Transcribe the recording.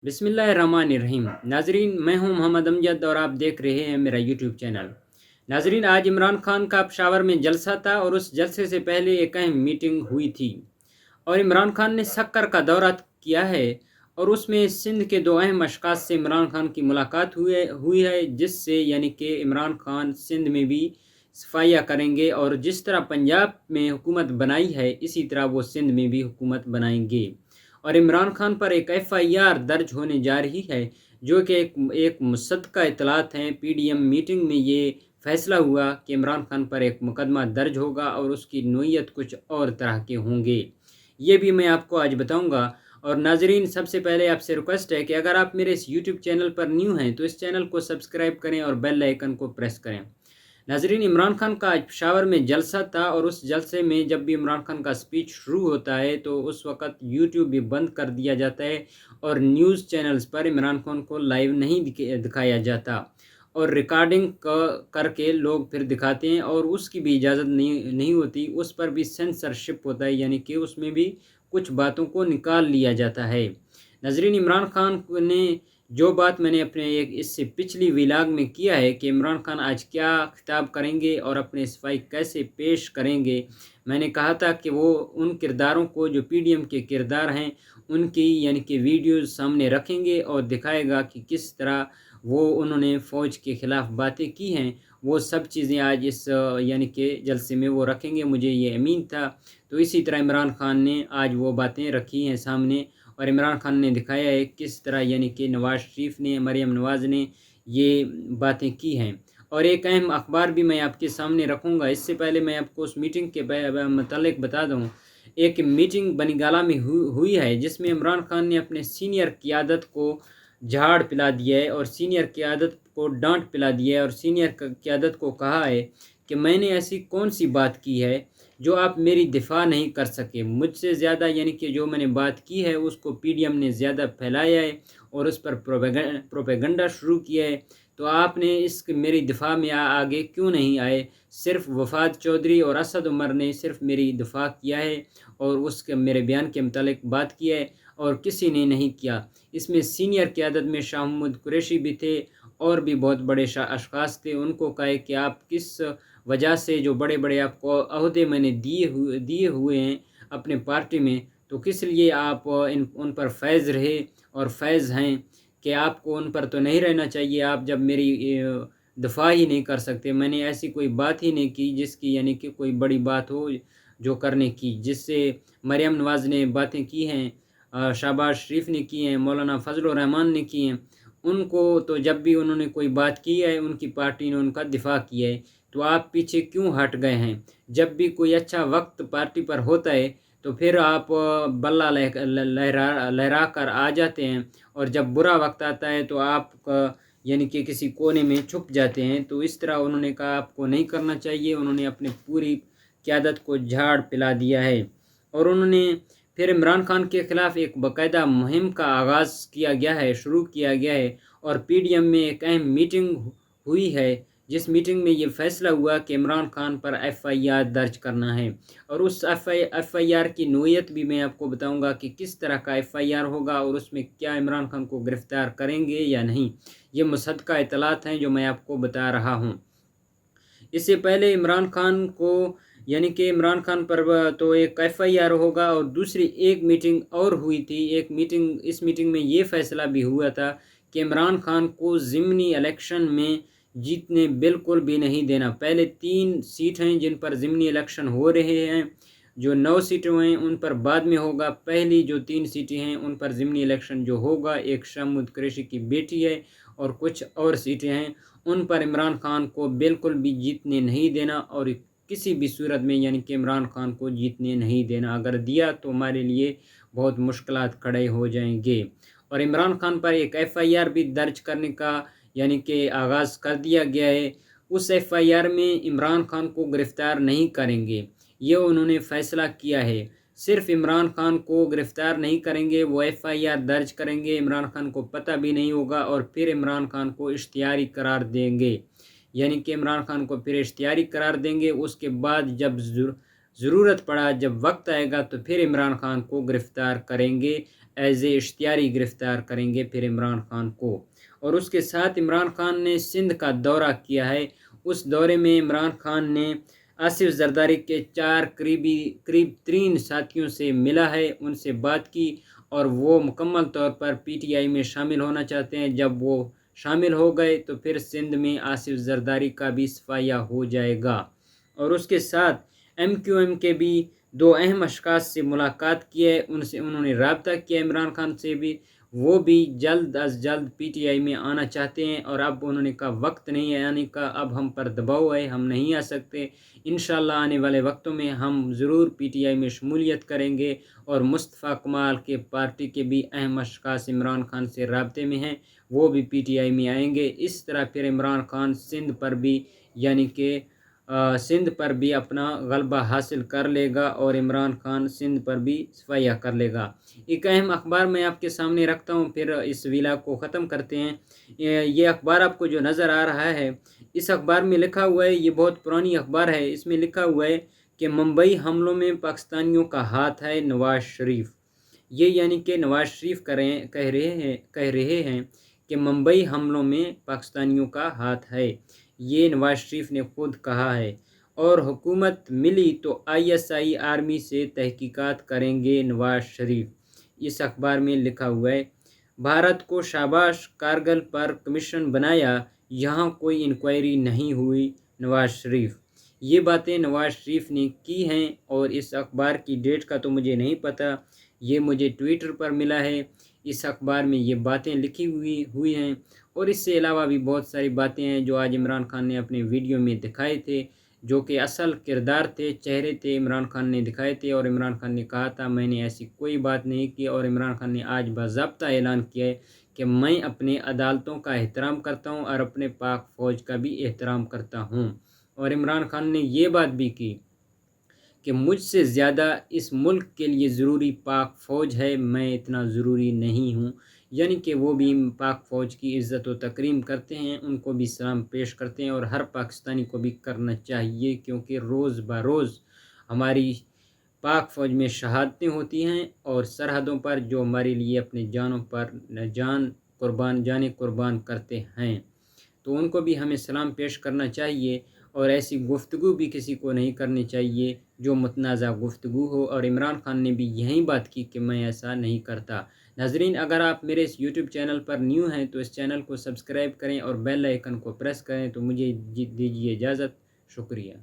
बिस्मिल्लाहिर्रहमानिर्रहीम। नाजरीन, मैं हूं मोहम्मद अमजद और आप देख रहे हैं मेरा यूट्यूब चैनल। नाजरीन, आज इमरान खान का पेशावर में जलसा था और उस जलसे से पहले एक अहम मीटिंग हुई थी और इमरान खान ने सक्कर का दौरा किया है और उसमें सिंध के दो अहम अशखास से इमरान खान की मुलाकात हुई है, जिससे यानी कि इमरान खान सिंध में भी सफाइयाँ करेंगे और जिस तरह पंजाब में हुकूमत बनाई है इसी तरह वो सिंध में भी हुकूमत बनाएंगे। और इमरान खान पर एक एफआईआर दर्ज होने जा रही है, जो कि एक मुसद्दका इतलात हैं। पीडीएम मीटिंग में ये फैसला हुआ कि इमरान खान पर एक मुकदमा दर्ज होगा और उसकी नोयत कुछ और तरह के होंगे। ये भी मैं आपको आज बताऊंगा। और नाजरीन, सबसे पहले आपसे रिक्वेस्ट है कि अगर आप मेरे इस यूट्यूब चैनल पर न्यू हैं तो इस चैनल को सब्सक्राइब करें और बेल आइकन को प्रेस करें। नाजरीन, इमरान खान का आज पेशावर में जलसा था और उस जलसे में जब भी इमरान खान का स्पीच शुरू होता है तो उस वक़्त यूट्यूब भी बंद कर दिया जाता है और न्यूज़ चैनल्स पर इमरान खान को लाइव नहीं दिखाया जाता और रिकॉर्डिंग करके लोग फिर दिखाते हैं और उसकी भी इजाज़त नहीं होती। उस पर भी सेंसरशिप होता है, यानी कि उसमें भी कुछ बातों को निकाल लिया जाता है। नाजरीन, इमरान खान ने जो बात मैंने अपने एक इससे पिछली व्लॉग में किया है कि इमरान खान आज क्या खिताब करेंगे और अपने सफाई कैसे पेश करेंगे, मैंने कहा था कि वो उन किरदारों को जो पीडीएम के किरदार हैं उनकी यानी कि वीडियोज़ सामने रखेंगे और दिखाएगा कि किस तरह वो उन्होंने फ़ौज के ख़िलाफ़ बातें की हैं। वो सब चीज़ें आज इस यानी कि जलसे में वो रखेंगे, मुझे ये यकीन था। तो इसी तरह इमरान खान ने आज वो बातें रखी हैं सामने और इमरान खान ने दिखाया है किस तरह यानी कि नवाज़ शरीफ ने, मरियम नवाज़ ने ये बातें की हैं। और एक अहम अखबार भी मैं आपके सामने रखूँगा। इससे पहले मैं आपको उस मीटिंग के मतलब बता दूँ। एक मीटिंग बनीगाला में हुई है जिसमें इमरान खान ने अपने सीनियर क़ियादत को झाड़ पिला दिया है और सीनियर क़ियादत को डांट पिला दिया है और सीनियर क़ियादत को कहा है कि मैंने ऐसी कौन सी बात की है जो आप मेरी दिफा नहीं कर सके। मुझसे ज़्यादा यानी कि जो मैंने बात की है उसको पीडीएम ने ज़्यादा फैलाया है और उस पर प्रोपेगेंडा शुरू किया है। तो आपने इस मेरी दिफा में आगे क्यों नहीं आए? सिर्फ वफाद चौधरी और असद उमर ने सिर्फ मेरी दिफा किया है और उसके मेरे बयान के मुतालिक बात किया है और किसी ने नहीं किया। इसमें सीनियर क़ियादत में शाह महमूद कुरैशी भी थे और भी बहुत बड़े अशखास थे। उनको कहे कि आप किस वजह से जो बड़े बड़े आपको अहदे मैंने दिए हुए हैं अपने पार्टी में, तो किस लिए आप उन पर फैज़ रहे और फैज़ हैं कि आपको उन पर तो नहीं रहना चाहिए। आप जब मेरी दफ़ा ही नहीं कर सकते, मैंने ऐसी कोई बात ही नहीं की जिसकी यानी कि कोई बड़ी बात हो जो करने की, जिससे मरियम नवाज़ ने बातें की हैं, शहबाज शरीफ ने की हैं, मौलाना फजल रहमान ने की हैं। उनको तो जब भी उन्होंने कोई बात की है उनकी पार्टी ने उनका दिफा किया है। तो आप पीछे क्यों हट गए हैं? जब भी कोई अच्छा वक्त पार्टी पर होता है तो फिर आप बल्ला लहरा कर आ जाते हैं और जब बुरा वक्त आता है तो आप यानी कि किसी कोने में छुप जाते हैं। तो इस तरह उन्होंने कहा आपको नहीं करना चाहिए। उन्होंने अपनी पूरी क़ियादत को झाड़ पिला दिया है और उन्होंने फिर इमरान खान के ख़िलाफ़ एक बाकायदा मुहिम का आगाज़ किया गया है, शुरू किया गया है और पीडीएम में एक अहम मीटिंग हुई है जिस मीटिंग में ये फ़ैसला हुआ कि इमरान खान पर एफआईआर दर्ज करना है। और उस एफआईआर की नोयत भी मैं आपको बताऊंगा कि किस तरह का एफआईआर होगा और उसमें क्या इमरान खान को गिरफ़्तार करेंगे या नहीं। ये मुसद्दका इतलात हैं जो मैं आपको बता रहा हूँ। इससे पहले इमरान खान को यानी कि इमरान खान पर तो एक एफआईआर होगा और दूसरी एक मीटिंग और हुई थी। इस मीटिंग में ये फ़ैसला भी हुआ था कि इमरान खान को ज़िमनी इलेक्शन में जीतने बिल्कुल भी नहीं देना। पहले 3 सीट हैं जिन पर ज़िमनी इलेक्शन हो रहे हैं, जो 9 सीटें हैं उन पर बाद में होगा। पहली जो 3 सीटें हैं उन पर ज़िमनी इलेक्शन जो होगा, एक शाह महमूद कुरैशी की बेटी है और कुछ और सीटें हैं, उन पर इमरान खान को बिल्कुल भी जीतने नहीं देना और किसी भी सूरत में यानी कि इमरान खान को जीतने नहीं देना। अगर दिया तो हमारे लिए बहुत मुश्किलात खड़े हो जाएंगे। और इमरान खान पर एक एफआईआर भी दर्ज करने का यानी कि आगाज़ कर दिया गया है। उस एफआईआर में इमरान खान को गिरफ़्तार नहीं करेंगे, ये उन्होंने फ़ैसला किया है। सिर्फ इमरान खान को गिरफ़्तार नहीं करेंगे, वो एफआईआर दर्ज करेंगे, इमरान खान को पता भी नहीं होगा और फिर इमरान खान को इश्तिहारी करार देंगे। यानी कि इमरान खान को फिर इश्तिहारी करार देंगे। उसके बाद जब ज़रूरत पड़ा, जब वक्त आएगा तो फिर इमरान खान को गिरफ़्तार करेंगे ایز اے اشتیاری گرفتار کریں گے پھر عمران خان کو۔ اور اس کے ساتھ عمران خان نے سندھ کا دورہ کیا ہے۔ اس دورے میں عمران خان نے آصف زرداری کے 4 قریب ترین ساتھیوں سے ملا ہے، ان سے بات کی، اور وہ مکمل طور پر پی ٹی آئی میں شامل ہونا چاہتے ہیں۔ جب وہ شامل ہو گئے تو پھر سندھ میں آصف زرداری کا بھی صفایا ہو جائے گا۔ اور اس کے ساتھ ایم کیو ایم کے بھی 2 اہم اشخاص سے ملاقات کی ہے، انہوں نے رابطہ کیا عمران خان سے بھی، وہ بھی جلد از جلد پی ٹی آئی میں آنا چاہتے ہیں، اور اب انہوں نے کہا وقت نہیں ہے آنے کا، اب ہم پر دباؤ ہے، ہم نہیں آ سکتے۔ انشاءاللہ آنے والے وقتوں میں ہم ضرور پی ٹی آئی میں شمولیت کریں گے۔ اور مصطفیٰ کمال کے پارٹی کے بھی اہم اشخاص عمران خان سے رابطے میں ہیں، وہ بھی پی ٹی آئی میں آئیں گے۔ اس طرح پھر عمران خان سندھ پر بھی اپنا غلبہ حاصل کر لے گا، اور عمران خان سندھ پر بھی صفایا کر لے گا۔ ایک اہم اخبار میں آپ کے سامنے رکھتا ہوں، پھر اس ویلا کو ختم کرتے ہیں۔ یہ اخبار آپ کو جو نظر آ رہا ہے، اس اخبار میں لکھا ہوا ہے، یہ بہت پرانی اخبار ہے، اس میں لکھا ہوا ہے کہ ممبئی حملوں میں پاکستانیوں کا ہاتھ ہے نواز شریف۔ یہ یعنی کہ نواز شریف کہہ رہے ہیں کہ ممبئی حملوں میں پاکستانیوں کا ہاتھ ہے، یہ نواز شریف نے خود کہا ہے۔ اور حکومت ملی تو آئی ایس آئی آرمی سے تحقیقات کریں گے نواز شریف، اس اخبار میں لکھا ہوا ہے۔ بھارت کو شاباش، کارگل پر کمیشن بنایا، یہاں کوئی انکوائری نہیں ہوئی، نواز شریف۔ یہ باتیں نواز شریف نے کی ہیں، اور اس اخبار کی ڈیٹ کا تو مجھے نہیں پتہ، یہ مجھے ٹویٹر پر ملا ہے۔ اس اخبار میں یہ باتیں لکھی ہوئی ہیں، اور اس سے علاوہ بھی بہت ساری باتیں ہیں جو آج عمران خان نے اپنے ویڈیو میں دکھائے تھے، جو کہ اصل کردار تھے، چہرے تھے، عمران خان نے دکھائے تھے، اور عمران خان نے کہا تھا میں نے ایسی کوئی بات نہیں کی۔ اور عمران خان نے آج باضابطہ اعلان کیا ہے کہ میں اپنے عدالتوں کا احترام کرتا ہوں اور اپنے پاک فوج کا بھی احترام کرتا ہوں۔ اور عمران خان نے یہ بات بھی کی کہ مجھ سے زیادہ اس ملک کے لیے ضروری پاک فوج ہے، میں اتنا ضروری نہیں ہوں، یعنی کہ وہ بھی پاک فوج کی عزت و تکریم کرتے ہیں، ان کو بھی سلام پیش کرتے ہیں، اور ہر پاکستانی کو بھی کرنا چاہیے، کیونکہ روز بروز ہماری پاک فوج میں شہادتیں ہوتی ہیں، اور سرحدوں پر جو ہمارے لیے اپنے جانوں پر جانیں قربان کرتے ہیں، تو ان کو بھی ہمیں سلام پیش کرنا چاہیے، اور ایسی گفتگو بھی کسی کو نہیں کرنی چاہیے جو متنازع گفتگو ہو۔ اور عمران خان نے بھی یہی بات کی کہ میں ایسا نہیں کرتا۔ ناظرین، اگر آپ میرے اس یوٹیوب چینل پر نیو ہیں تو اس چینل کو سبسکرائب کریں اور بیل آئیکن کو پریس کریں، تو مجھے دیجیے اجازت، شکریہ۔